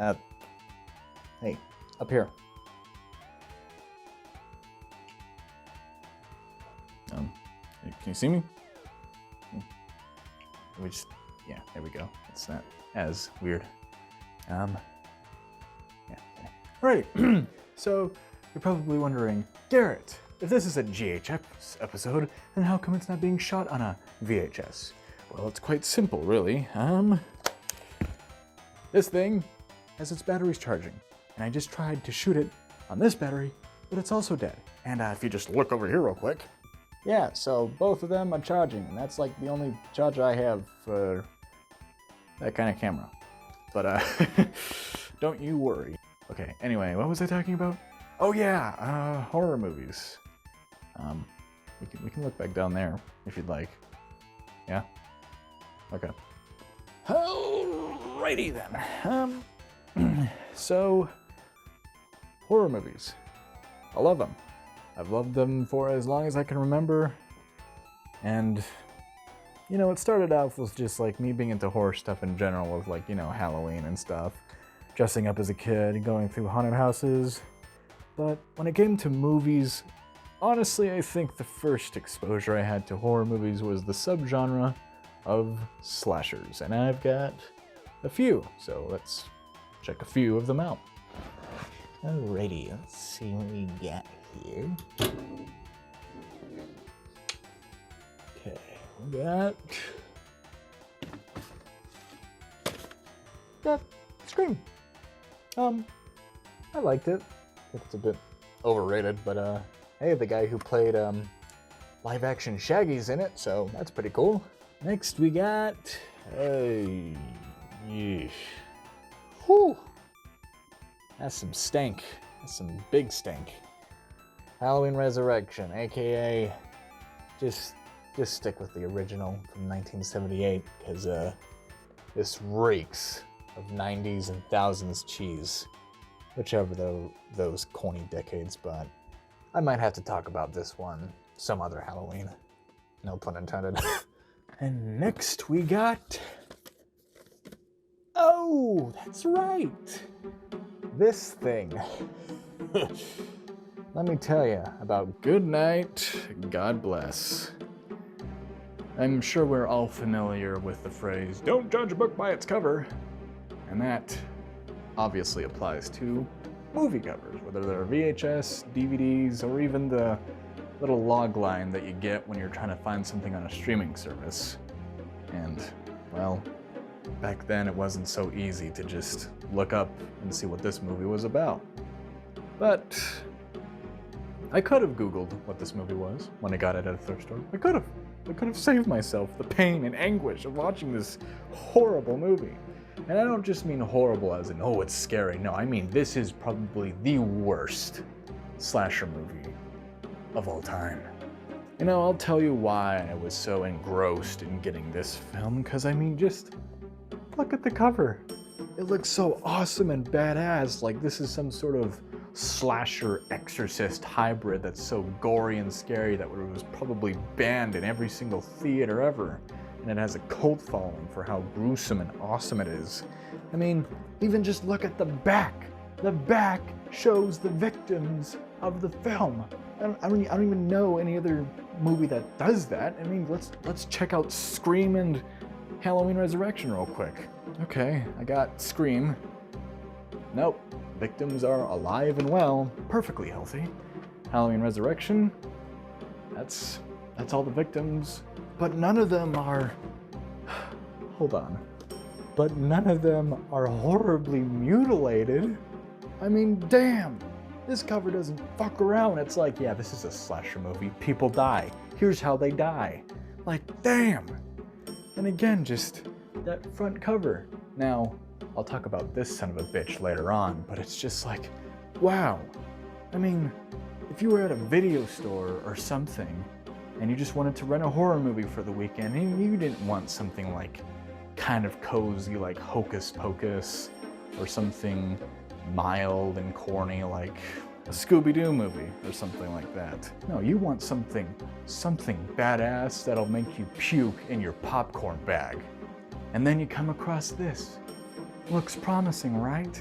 Hey, up here. Can you see me? Yeah, there we go. It's not as weird. Yeah. Right. So you're probably wondering, Garrett, if this is a GHS episode, then how come it's not being shot on a VHS? Well, it's quite simple, really. This thing has its batteries charging, and I just tried to shoot it on this battery, but it's also dead. And if you just look over here real quick, yeah, so both of them are charging, and that's like the only charger I have for that kind of camera. But don't you worry. Okay, anyway, what was I talking about? Oh yeah, horror movies. We can look back down there if you'd like. Yeah? Okay. Alrighty then. So, horror movies. I love them. I've loved them for as long as I can remember. And, you know, it started off with just like me being into horror stuff in general, with like, you know, Halloween and stuff. Dressing up as a kid and going through haunted houses. But when it came to movies, honestly, I think the first exposure I had to horror movies was the subgenre of slashers. And I've got a few, so let's check a few of them out. Alrighty, let's see what we got here. Okay, we got Scream. I liked it. I think it's a bit overrated, but hey, the guy who played live action Shaggy's in it, so that's pretty cool. Next we got yeesh. Whew. That's some stank. That's some big stank. Halloween Resurrection, aka just stick with the original from 1978, because this reeks of 90s and thousands cheese, whichever those corny decades, but I might have to talk about this one some other Halloween. No pun intended. And next we got... Oh, that's right! This thing. Let me tell you about Good Night, God Bless. I'm sure we're all familiar with the phrase, don't judge a book by its cover. And that obviously applies to movie covers, whether they're VHS, DVDs, or even the little log line that you get when you're trying to find something on a streaming service. And, well, back then it wasn't so easy to just look up and see what this movie was about. But I could have Googled what this movie was when I got it at a thrift store. I could have saved myself the pain and anguish of watching this horrible movie. And I don't just mean horrible as in, oh, it's scary. No, I mean this is probably the worst slasher movie of all time. You know, I'll tell you why I was so engrossed in getting this film, because I mean, just look at the cover. It looks so awesome and badass, like this is some sort of slasher exorcist hybrid that's so gory and scary that it was probably banned in every single theater ever. And it has a cult following for how gruesome and awesome it is. I mean, even just look at the back. The back shows the victims of the film. I don't even know any other movie that does that. I mean, let's check out Scream and Halloween Resurrection real quick. Okay, I got Scream. Nope, victims are alive and well, perfectly healthy. Halloween Resurrection, that's all the victims. But none of them are... Hold on. But none of them are horribly mutilated. I mean, damn. This cover doesn't fuck around. It's like, yeah, this is a slasher movie. People die. Here's how they die. Like, damn. And again, just that front cover. Now, I'll talk about this son of a bitch later on, but it's just like, wow. I mean, if you were at a video store or something, and you just wanted to rent a horror movie for the weekend, and you didn't want something like kind of cozy like Hocus Pocus, or something mild and corny like a Scooby-Doo movie or something like that. No, you want something badass that'll make you puke in your popcorn bag. And then you come across this. Looks promising, right?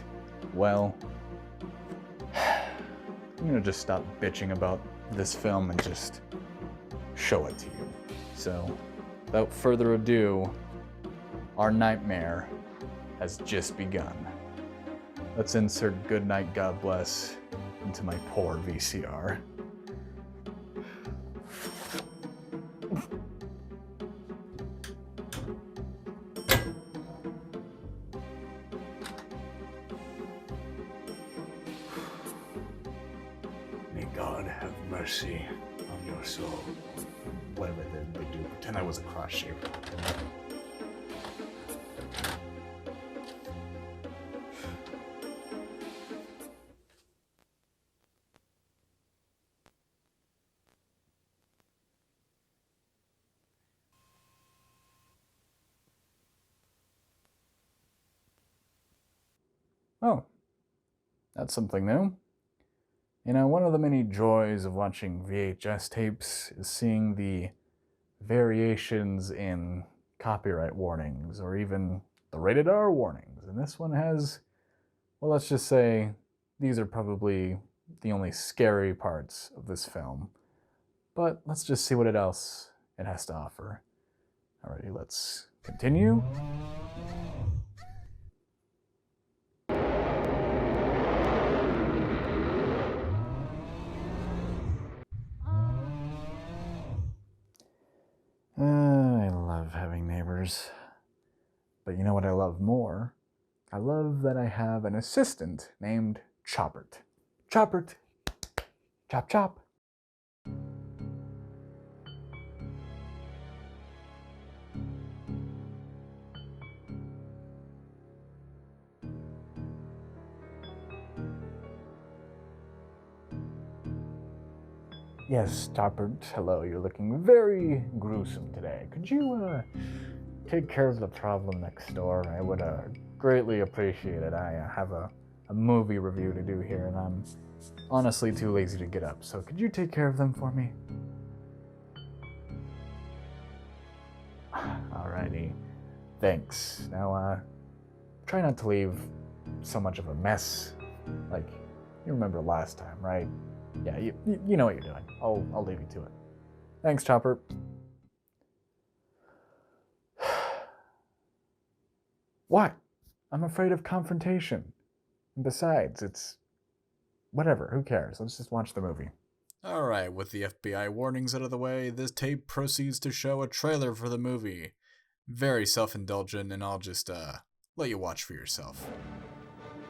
Well, I'm gonna just stop bitching about this film and just show it to you. So, without further ado, our nightmare has just begun. Let's insert Good Night, God Bless into my poor VCR. May God have mercy on your soul. Whatever they do, pretend I was a cross shape. Oh, that's something new. You know, one of the many joys of watching VHS tapes is seeing the variations in copyright warnings or even the rated R warnings. And this one has, well, let's just say these are probably the only scary parts of this film. But let's just see what else it has to offer. Alrighty, let's continue. I love having neighbors. But you know what I love more? I love that I have an assistant named Choppert. Choppert! Chop chop! Yes, Choppert, hello, you're looking very gruesome today. Could you, take care of the problem next door? I would, greatly appreciate it. I have a movie review to do here, and I'm honestly too lazy to get up, so could you take care of them for me? Alrighty, thanks. Now, try not to leave so much of a mess. Like, you remember last time, right? Yeah, you know what you're doing. I'll leave you to it. Thanks, Chopper. What? I'm afraid of confrontation. And besides, it's whatever. Who cares? Let's just watch the movie. Alright, with the FBI warnings out of the way, this tape proceeds to show a trailer for the movie. Very self-indulgent, and I'll just, let you watch for yourself.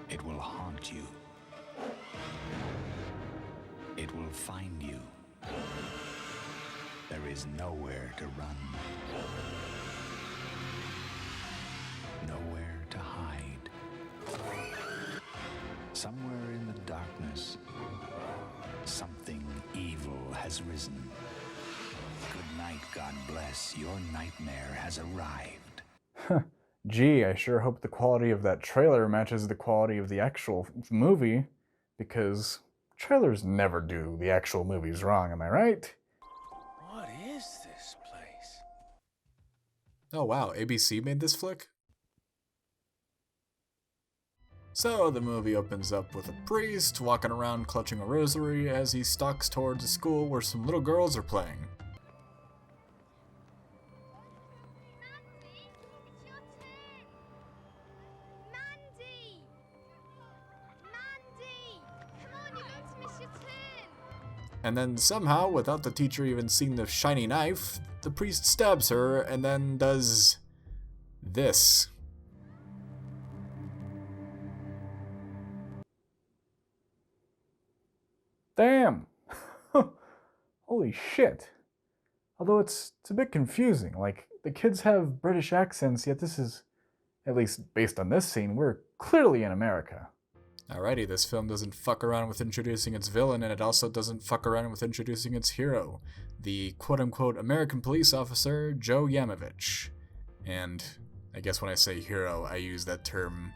It will haunt you. It will find you. There is nowhere to run. Nowhere to hide. Somewhere in the darkness, something evil has risen. Good night, God bless. Your nightmare has arrived. Gee, I sure hope the quality of that trailer matches the quality of the actual movie, because trailers never do the actual movies wrong, am I right? What is this place? Oh wow, ABC made this flick? So the movie opens up with a priest walking around clutching a rosary as he stalks towards a school where some little girls are playing. And then somehow, without the teacher even seeing the shiny knife, the priest stabs her and then does this. Damn! Holy shit. Although it's a bit confusing, like, the kids have British accents, yet this is, at least based on this scene, we're clearly in America. Alrighty, this film doesn't fuck around with introducing its villain, and it also doesn't fuck around with introducing its hero, the quote-unquote American police officer, Joe Yamovich. And I guess when I say hero, I use that term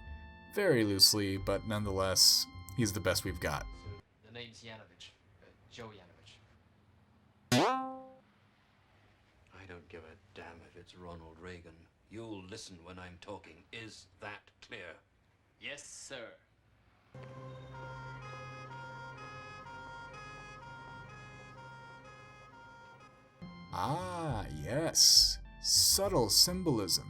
very loosely, but nonetheless, he's the best we've got. The name's Yanovich. Joe Yanovich. I don't give a damn if it's Ronald Reagan. You'll listen when I'm talking. Is that clear? Yes, sir. Ah, yes. Subtle symbolism.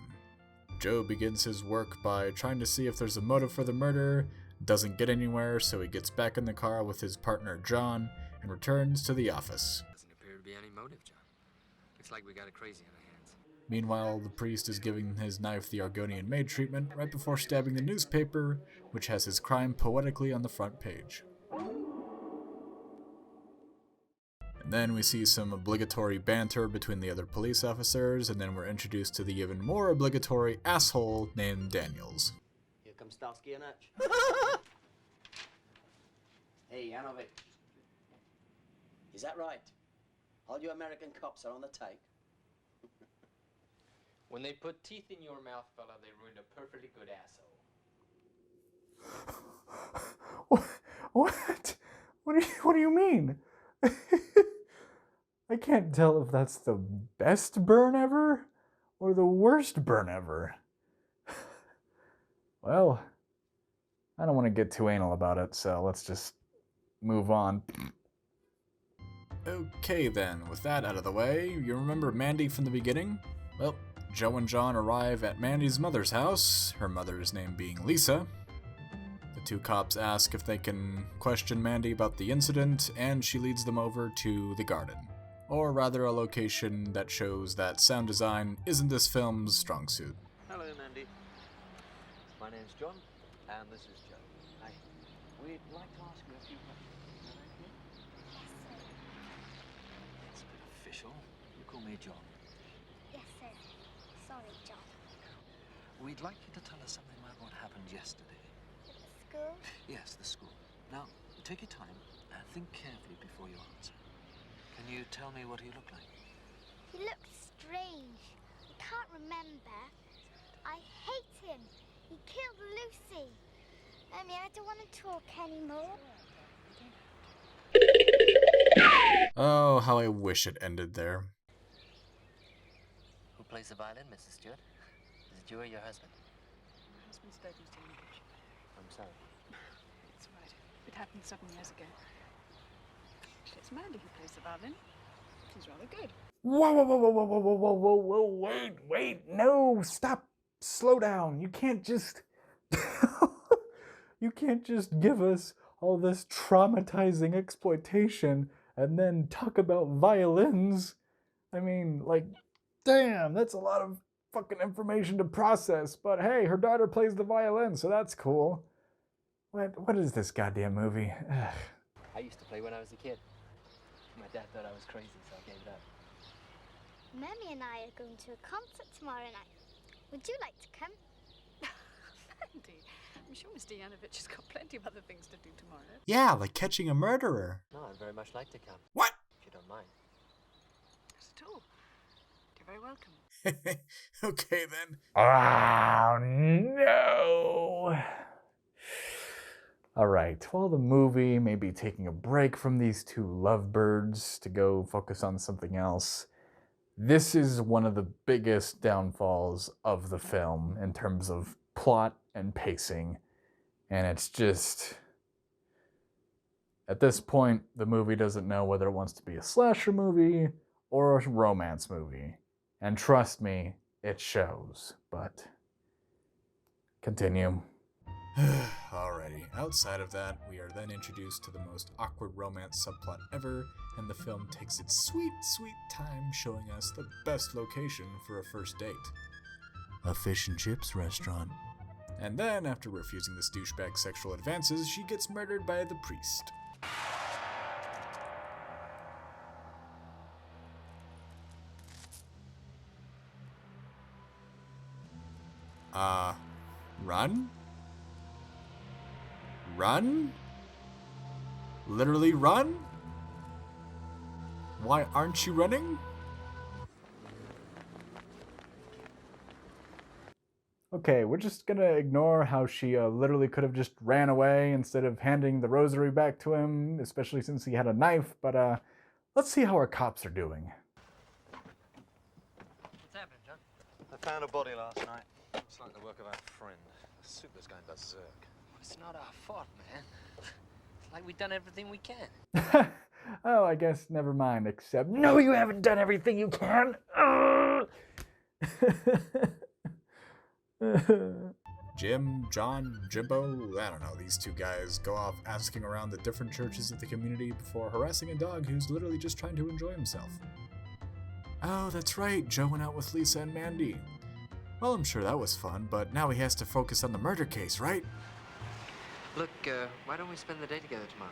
Joe begins his work by trying to see if there's a motive for the murder, doesn't get anywhere, so he gets back in the car with his partner John and returns to the office. Doesn't appear to be any motive, John. Looks like we got a crazy on our hands. Meanwhile, the priest is giving his knife the Argonian maid treatment right before stabbing the newspaper, which has his crime poetically on the front page. And then we see some obligatory banter between the other police officers, and then we're introduced to the even more obligatory asshole named Daniels. Here comes Starsky and Hutch. Hey, Yanovich. Is that right? All you American cops are on the take. When they put teeth in your mouth, fella, they ruined a perfectly good asshole. What? What do you mean? I can't tell if that's the best burn ever or the worst burn ever. Well, I don't want to get too anal about it, so let's just move on. Okay then, with that out of the way, you remember Mandy from the beginning? Well, Joe and John arrive at Mandy's mother's house, her mother's name being Lisa. The two cops ask if they can question Mandy about the incident, and she leads them over to the garden. Or rather, a location that shows that sound design isn't this film's strong suit. Hello, Mandy. My name's John, and this is Joe. Hi. We'd like to ask you a few questions. Is that okay? It's a bit official. You call me John. Yes, sir. Sorry, John. We'd like you to tell us something about what happened yesterday. At the school? Yes, the school. Now, take your time and think carefully before you answer. Can you tell me what he looked like? He looked strange. I can't remember. I hate him. He killed Lucy. Mommy, I don't want to talk anymore. Oh, how I wish it ended there. Who plays the violin, Mrs. Stewart? Is it you or your husband? My husband's dead, Mr. Yanovich. I'm sorry. It's right. It happened 7 years ago. It's Mandy who plays the violin. She's rather good. Whoa, wait, no, stop, slow down. You can't just, you can't just give us all this traumatizing exploitation and then talk about violins. I mean, like, damn, that's a lot of fucking information to process, but hey, her daughter plays the violin, so that's cool. What is this goddamn movie? Ugh. I used to play when I was a kid. My dad thought I was crazy, so I gave it up. Mommy and I are going to a concert tomorrow night. Would you like to come? Mandy, I'm sure Mr. Yanovich has got plenty of other things to do tomorrow. Yeah, like catching a murderer. No, I'd very much like to come. What? If you don't mind. Not at all. You're very welcome. Okay then. Oh no! Alright, while the movie may be taking a break from these two lovebirds to go focus on something else, this is one of the biggest downfalls of the film in terms of plot and pacing. And it's just, at this point, the movie doesn't know whether it wants to be a slasher movie or a romance movie. And trust me, it shows, but continue. Alrighty, outside of that, we are then introduced to the most awkward romance subplot ever, and the film takes its sweet, sweet time showing us the best location for a first date. A fish and chips restaurant. And then, after refusing this douchebag's sexual advances, she gets murdered by the priest. Run? Run? Literally run? Why aren't you running? Okay, we're just gonna ignore how she literally could have just ran away instead of handing the rosary back to him, especially since he had a knife, but let's see how our cops are doing. What's happening, John? I found a body last night. It's like the work of our friend. Super's going berserk. It's not our fault, man. It's like we've done everything we can. Oh, I guess never mind, except... No, you haven't done everything you can! Jim, John, Jimbo, I don't know, these two guys go off asking around the different churches of the community before harassing a dog who's literally just trying to enjoy himself. Oh, that's right, Joe went out with Lisa and Mandy. Well, I'm sure that was fun, but now he has to focus on the murder case, right? Look, why don't we spend the day together tomorrow?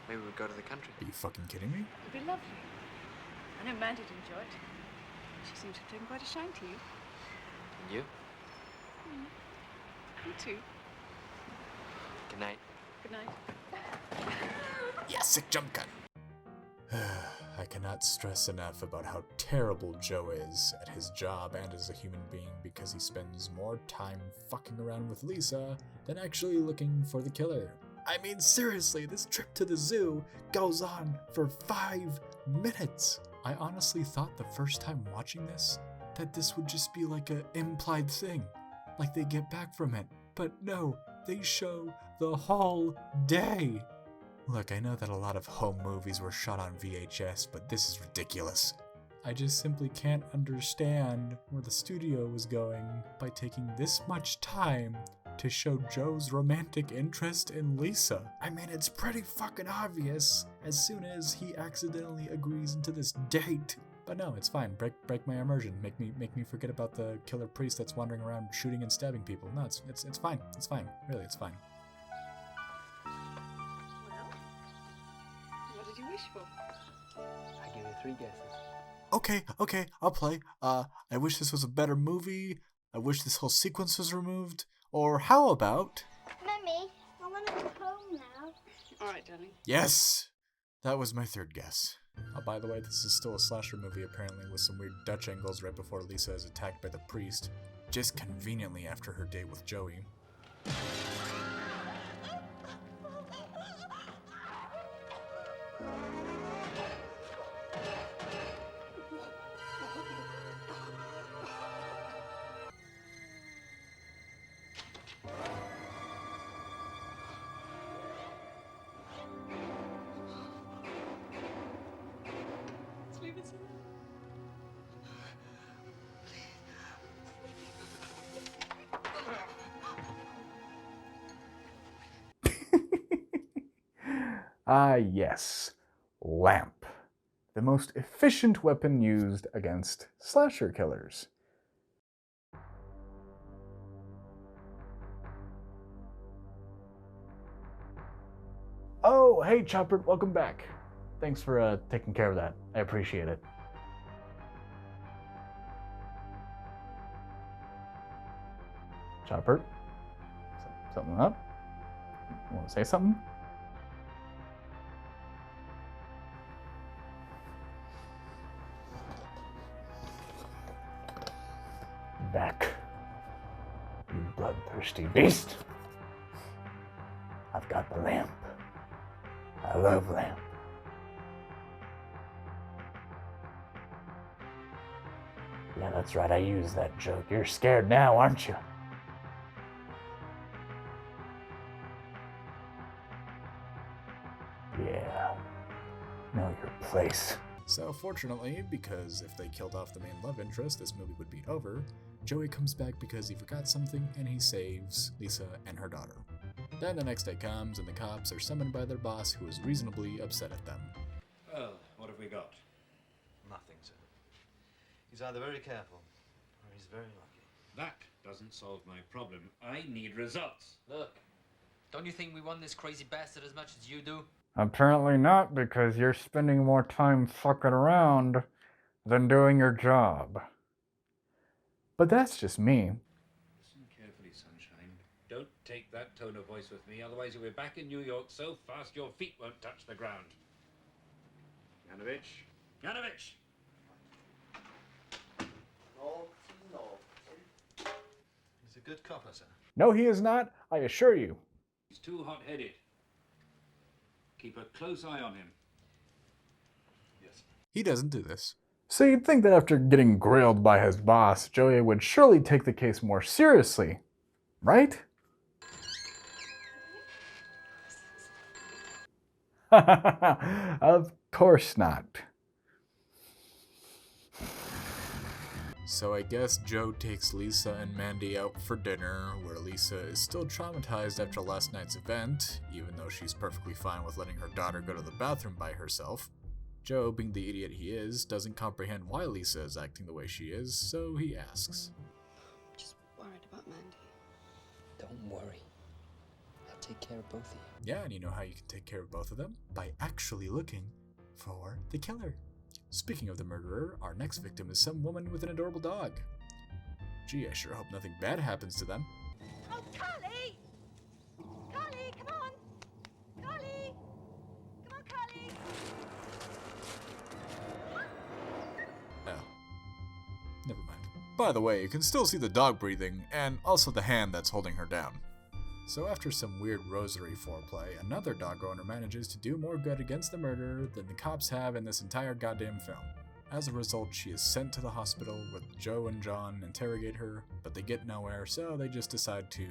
Maybe we'll go to the country. Are you fucking kidding me? It'd be lovely. I know Mandy'd enjoy it. She seems to have taken quite a shine to you. And you? You too. Good night. Good night. Yeah, sick jump cut. I cannot stress enough about how terrible Joe is at his job and as a human being because he spends more time fucking around with Lisa than actually looking for the killer. I mean, seriously, this trip to the zoo goes on for 5 minutes. I honestly thought the first time watching this that this would just be like an implied thing, like they get back from it. But no, they show the whole day. Look, I know that a lot of home movies were shot on VHS, but this is ridiculous. I just simply can't understand where the studio was going by taking this much time to show Joe's romantic interest in Lisa. I mean, it's pretty fucking obvious as soon as he accidentally agrees into this date. But no, it's fine. Break my immersion. Make me forget about the killer priest that's wandering around shooting and stabbing people. No, it's fine. It's fine. Really, it's fine. Well, what did you wish for? I give you 3 guesses. Okay, I'll play. I wish this was a better movie. I wish this whole sequence was removed. Or how about... Mummy, I want to go home now. All right, darling. Yes! That was my 3rd guess. Oh, by the way, this is still a slasher movie apparently with some weird Dutch angles right before Lisa is attacked by the priest. Just conveniently after her date with Joey. Let's leave it so. Ah, yes. Lamp. The most efficient weapon used against slasher killers. Oh, hey Chopper, welcome back. Thanks for taking care of that. I appreciate it. Chopper? Something up? Want to say something? Back, you bloodthirsty beast. I've got the lamp. I love lamp. Yeah, that's right, I used that joke. You're scared now, aren't you? Yeah, know your place. So fortunately, because if they killed off the main love interest, this movie would be over, Joey comes back because he forgot something and he saves Lisa and her daughter. Then the next day comes and the cops are summoned by their boss who is reasonably upset at them. Well, what have we got? Nothing, sir. He's either very careful or he's very lucky. That doesn't solve my problem. I need results. Look, don't you think we want this crazy bastard as much as you do? Apparently not, because you're spending more time fucking around than doing your job. But that's just me. Listen carefully, sunshine. Don't take that tone of voice with me, otherwise you'll be back in New York so fast your feet won't touch the ground. Yanovich? Yanovich! No. He's a good copper, sir. No, he is not, I assure you. He's too hot-headed. Keep a close eye on him. Yes. He doesn't do this. So you'd think that after getting grilled by his boss, Joey would surely take the case more seriously. Right? Of course not. So I guess Joe takes Lisa and Mandy out for dinner, where Lisa is still traumatized after last night's event, even though she's perfectly fine with letting her daughter go to the bathroom by herself. Joe, being the idiot he is, doesn't comprehend why Lisa is acting the way she is, so he asks. Just worried about Mandy. Don't worry. I'll take care of both of you. Yeah, and you know how you can take care of both of them? By actually looking for the killer. Speaking of the murderer, our next victim is some woman with an adorable dog. Gee, I sure hope nothing bad happens to them. Oh, Carly! Carly, come on! Carly! Come on, Carly! Oh. Never mind. By the way, you can still see the dog breathing, and also the hand that's holding her down. So after some weird rosary foreplay, another dog owner manages to do more good against the murderer than the cops have in this entire goddamn film. As a result, she is sent to the hospital where Joe and John interrogate her, but they get nowhere, so they just decide to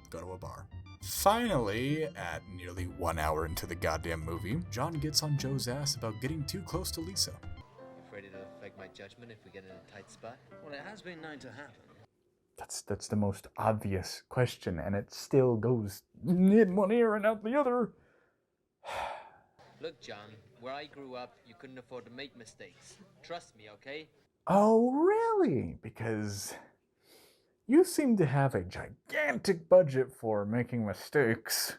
go to a bar. Finally, at nearly 1 hour into the goddamn movie, John gets on Joe's ass about getting too close to Lisa. Afraid it'll affect my judgment if we get in a tight spot? Well, it has been known to happen. That's the most obvious question, and it still goes in one ear and out the other. Look, John, where I grew up, you couldn't afford to make mistakes. Trust me, okay? Oh, really? Because you seem to have a gigantic budget for making mistakes.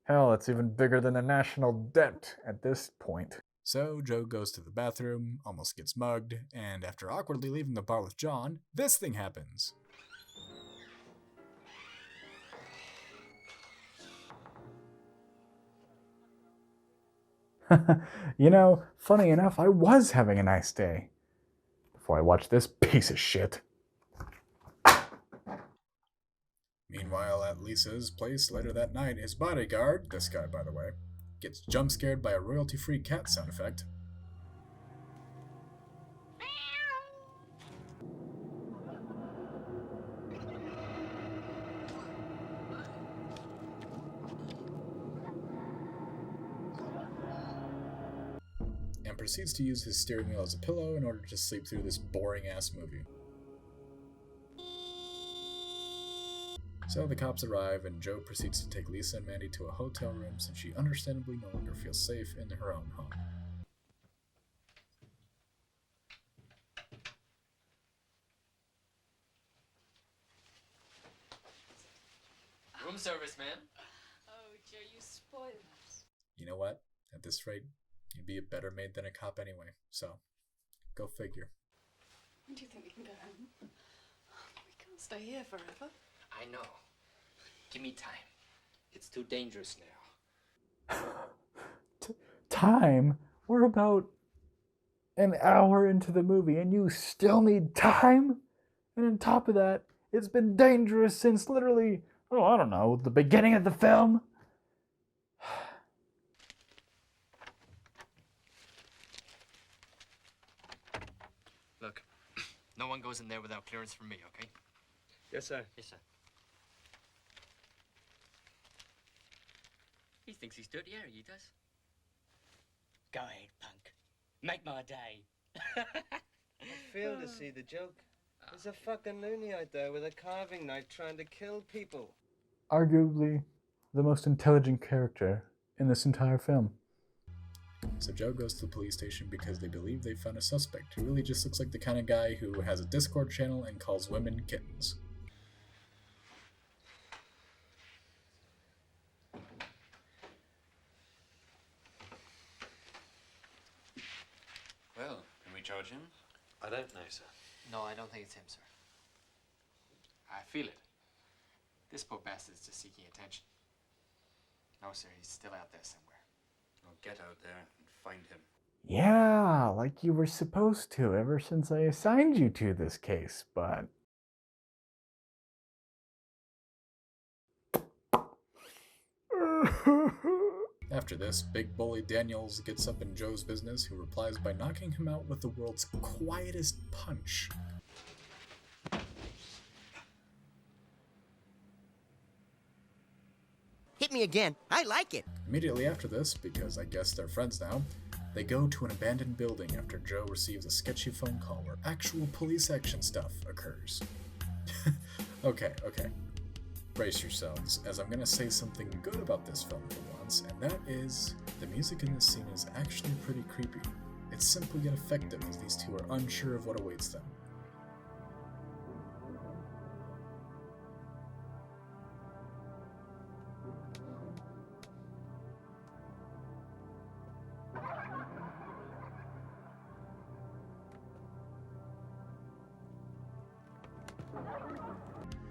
Hell, it's even bigger than the national debt at this point. So Joe goes to the bathroom, almost gets mugged, and after awkwardly leaving the bar with John, this thing happens. You know, funny enough, I was having a nice day before I watched this piece of shit. Meanwhile, at Lisa's place later that night, his bodyguard, this guy by the way, gets jump scared by a royalty-free cat sound effect. And proceeds to use his steering wheel as a pillow in order to sleep through this boring-ass movie. So the cops arrive, and Joe proceeds to take Lisa and Mandy to a hotel room since she understandably no longer feels safe in her own home. Room service, man. Oh, Joe, you spoil us. You know what? At this rate, you'd be a better maid than a cop anyway, so go figure. When do you think we can go home? We can't stay here forever. I know. Give me time. It's too dangerous now. Time? We're about an hour into the movie and you still need time? And on top of that, it's been dangerous since literally, oh, I don't know, the beginning of the film? Look, no one goes in there without clearance from me, okay? Yes, sir. Yes, sir. He thinks he's dirty Harry, he does. Go ahead, punk. Make my day. I fail to see the joke. There's a fucking loony out there with a carving knife trying to kill people. Arguably the most intelligent character in this entire film. So Joe goes to the police station because they believe they found a suspect who really just looks like the kind of guy who has a Discord channel and calls women kittens. Well, can we charge him? I don't know, sir. No, I don't think it's him, sir. I feel it. This poor bastard's just seeking attention. No, sir, he's still out there somewhere. Well, get out there and find him. Yeah, like you were supposed to ever since I assigned you to this case, but... After this, Big Bully Daniels gets up in Joe's business, who replies by knocking him out with the world's quietest punch. Hit me again. I like it. Immediately after this, because I guess they're friends now, they go to an abandoned building after Joe receives a sketchy phone call where actual police action stuff occurs. Okay. Brace yourselves, as I'm gonna say something good about this film for once, and that is, the music in this scene is actually pretty creepy. It's simple yet effective as these two are unsure of what awaits them.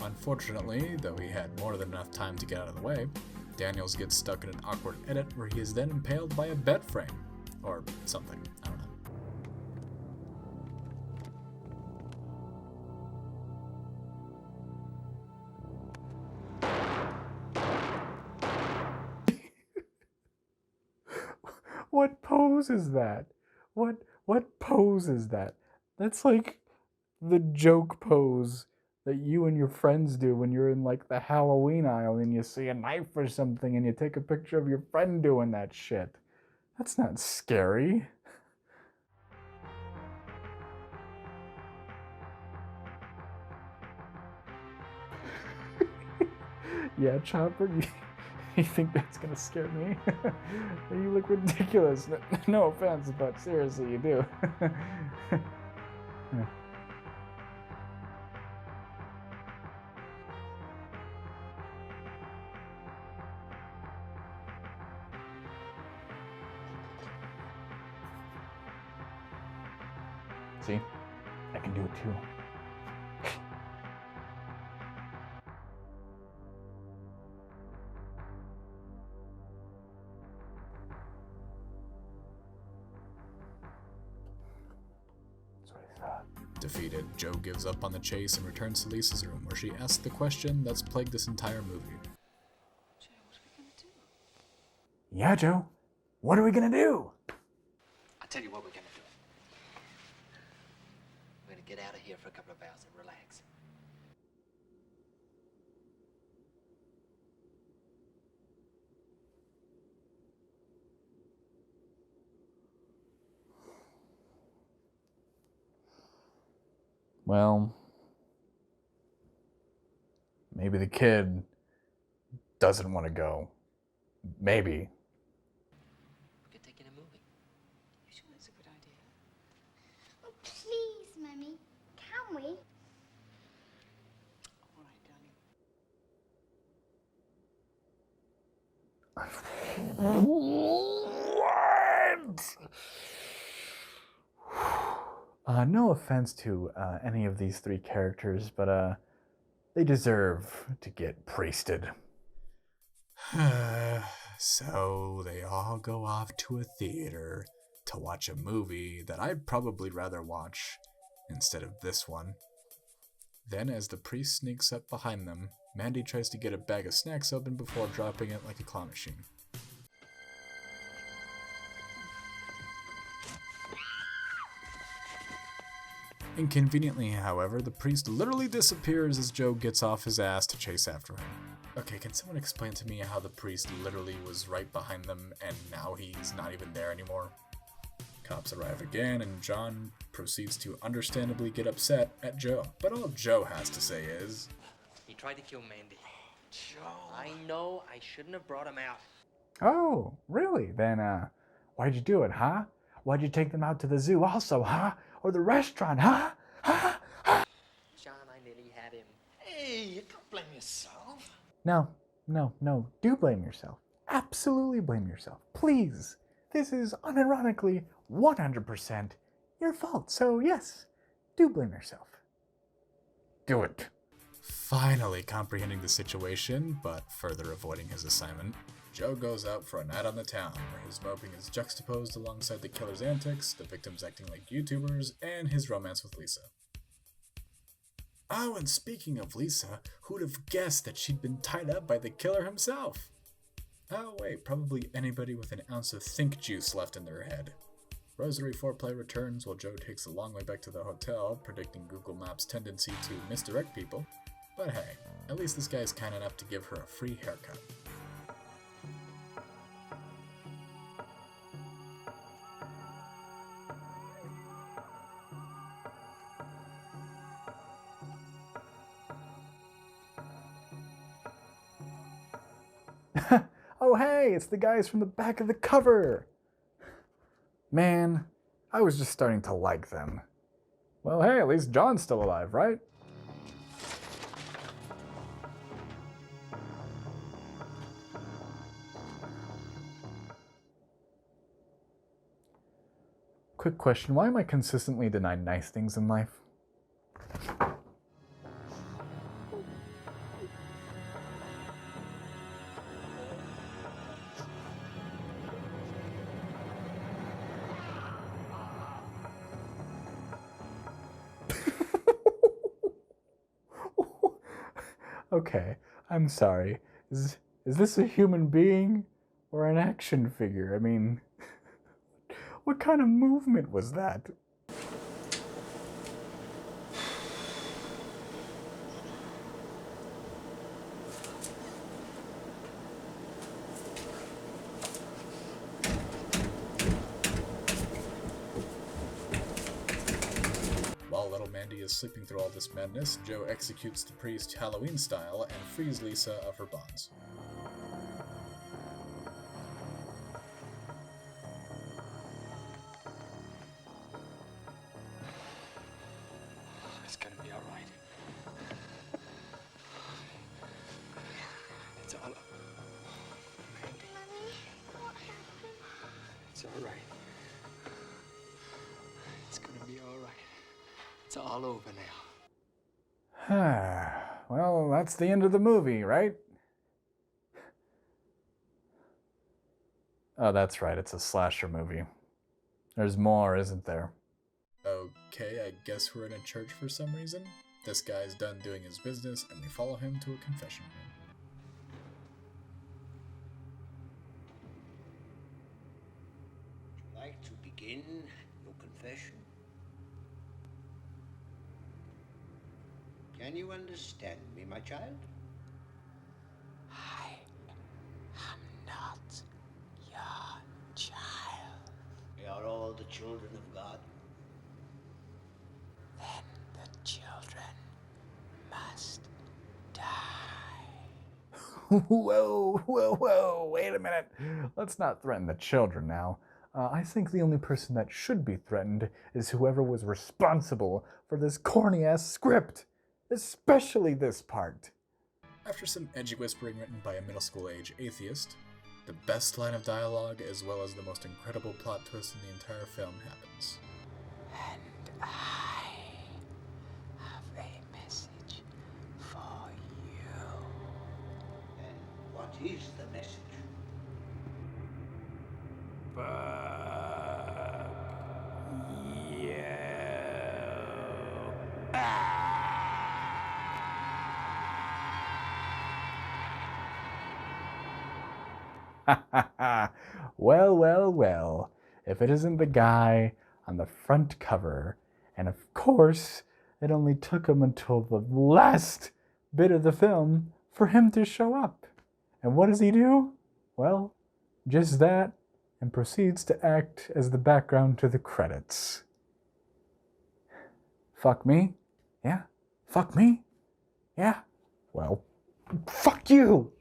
Unfortunately, though he had more than enough time to get out of the way, Daniels gets stuck in an awkward edit where he is then impaled by a bed frame. Or something, I don't know. What pose is that? What pose is that? That's like the joke pose that you and your friends do when you're in like the Halloween aisle and you see a knife or something and you take a picture of your friend doing that shit. That's not scary. Yeah, Chopper, you think that's gonna scare me? You look ridiculous. No offense, but seriously, you do. See? I can do it too. Defeated, Joe gives up on the chase and returns to Lisa's room, where she asks the question that's plagued this entire movie. Joe, what are we going to do? Yeah, Joe. What are we gonna do? I'll tell you what we're gonna do. We're gonna get out of here for a couple of hours and relax. Well, maybe the kid doesn't want to go. Maybe. We could take in a movie. You sure that's a good idea? Oh, please, Mummy. Can we? All right, darling. What? No offense to any of these three characters, but they deserve to get priested. So they all go off to a theater to watch a movie that I'd probably rather watch instead of this one. Then, as the priest sneaks up behind them, Mandy tries to get a bag of snacks open before dropping it like a claw machine. Inconveniently, however, the priest literally disappears as Joe gets off his ass to chase after him. Okay, can someone explain to me how the priest literally was right behind them and now he's not even there anymore? Cops arrive again and John proceeds to understandably get upset at Joe. But all Joe has to say is, He tried to kill Mandy. Joe. I know I shouldn't have brought him out. "Oh, really? Then, why'd you do it, huh? Why'd you take them out to the zoo also, huh? Or the restaurant, huh? Huh? John, I nearly had him. Hey, you don't blame yourself. No. Do blame yourself. Absolutely blame yourself. Please. This is unironically 100% your fault. So yes, do blame yourself. Do it. Finally comprehending the situation, but further avoiding his assignment, Joe goes out for a night on the town, where his moping is juxtaposed alongside the killer's antics, the victims acting like YouTubers, and his romance with Lisa. Oh, and speaking of Lisa, who'd have guessed that she'd been tied up by the killer himself? Oh wait, probably anybody with an ounce of think juice left in their head. Rosary foreplay returns while Joe takes a long way back to the hotel, predicting Google Maps' tendency to misdirect people. But hey, at least this guy's kind enough to give her a free haircut. Oh hey, it's the guys from the back of the cover! Man, I was just starting to like them. Well hey, at least John's still alive, right? Quick question, why am I consistently denied nice things in life? Okay, I'm sorry. Is this a human being or an action figure? I mean, what kind of movement was that? While little Mandy is sleeping through all this madness, Joe executes the priest Halloween style and frees Lisa of her bonds. It's gonna be all right. It's all. Mummy, what happened? It's all right. It's gonna be all right. It's all over now. Well, that's the end of the movie, right? Oh, that's right, it's a slasher movie. There's more, isn't there? Okay, I guess we're in a church for some reason. This guy's done doing his business, and we follow him to a confession room. Like to begin your confession? Can you understand me, my child? I am not your child. We are all the children of God. Then the children must die. Whoa, wait a minute. Let's not threaten the children now. I think the only person that should be threatened is whoever was responsible for this corny-ass script. Especially this part. After some edgy whispering written by a middle school-age atheist, the best line of dialogue as well as the most incredible plot twist in the entire film happens. And I have a message for you. And what is the message? Well. If it isn't the guy on the front cover, and of course, it only took him until the last bit of the film for him to show up. And what does he do? Well, just that, and proceeds to act as the background to the credits. Fuck me? Yeah? Fuck me? Yeah? Well, fuck you!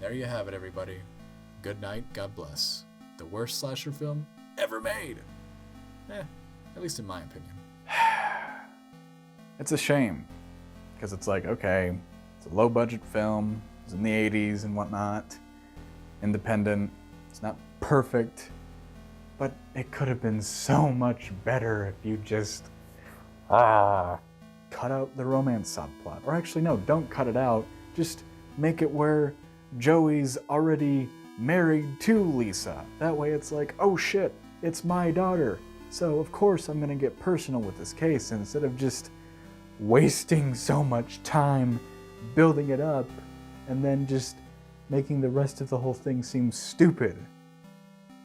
There you have it, everybody. Good night, God bless. The worst slasher film ever made. At least in my opinion. It's a shame. Because it's like, okay, it's a low-budget film. It's in the 80s and whatnot. Independent. It's not perfect. But it could have been so much better if you just cut out the romance subplot. Or actually, no, don't cut it out. Just make it where Joey's already married to Lisa. That way it's like, oh shit, it's my daughter. So of course I'm gonna get personal with this case instead of just wasting so much time building it up and then just making the rest of the whole thing seem stupid.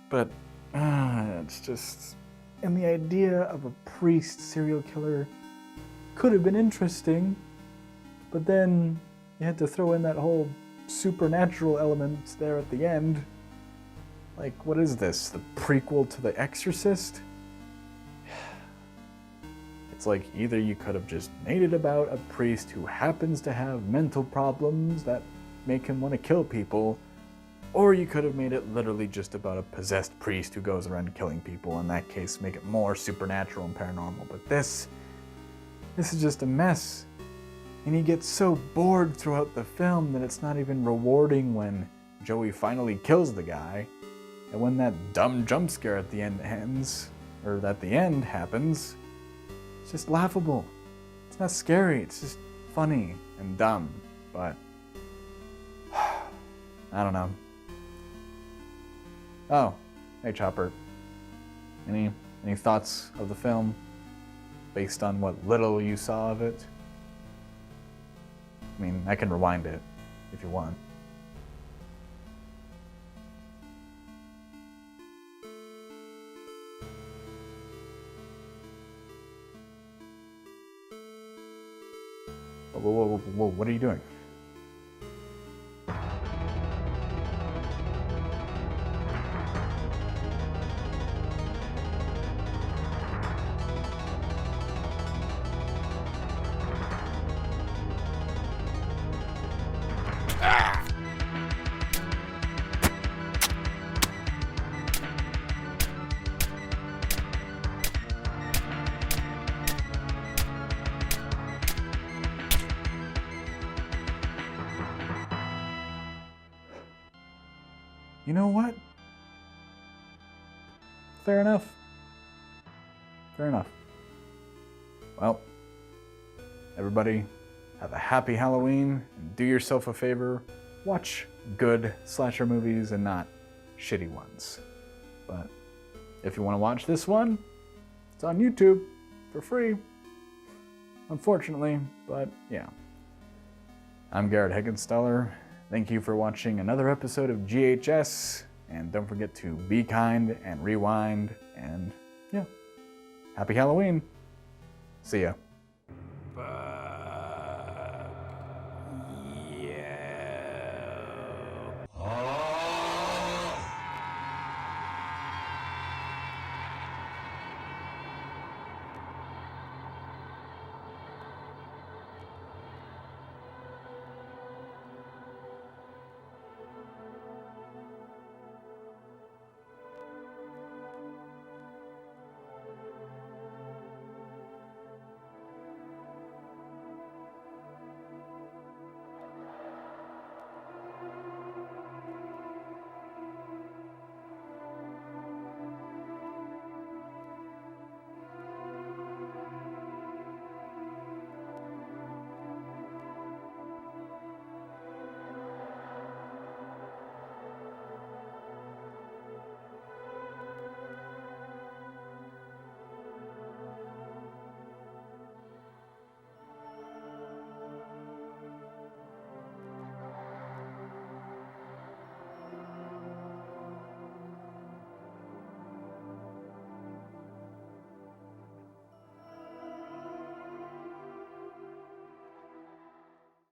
But it's just, and the idea of a priest serial killer could have been interesting, but then you had to throw in that whole supernatural element there at the end. Like, what is this? The prequel to The Exorcist? It's like either you could have just made it about a priest who happens to have mental problems that make him want to kill people, or you could have made it literally just about a possessed priest who goes around killing people. In that case, make it more supernatural and paranormal. But this is just a mess. And you get so bored throughout the film that it's not even rewarding when Joey finally kills the guy. And when that dumb jump scare at the end happens, it's just laughable. It's not scary, it's just funny and dumb. But I don't know. Oh, hey Chopper. Any thoughts of the film based on what little you saw of it? I mean, I can rewind it if you want. Whoa, what are you doing? You know what? Fair enough. Fair enough. Well, everybody, have a happy Halloween, and do yourself a favor, watch good slasher movies and not shitty ones. But if you want to watch this one, it's on YouTube for free. Unfortunately, but yeah. I'm Garrett Heggenstaller. Thank you for watching another episode of GHS, and don't forget to be kind and rewind, and yeah, happy Halloween. See ya.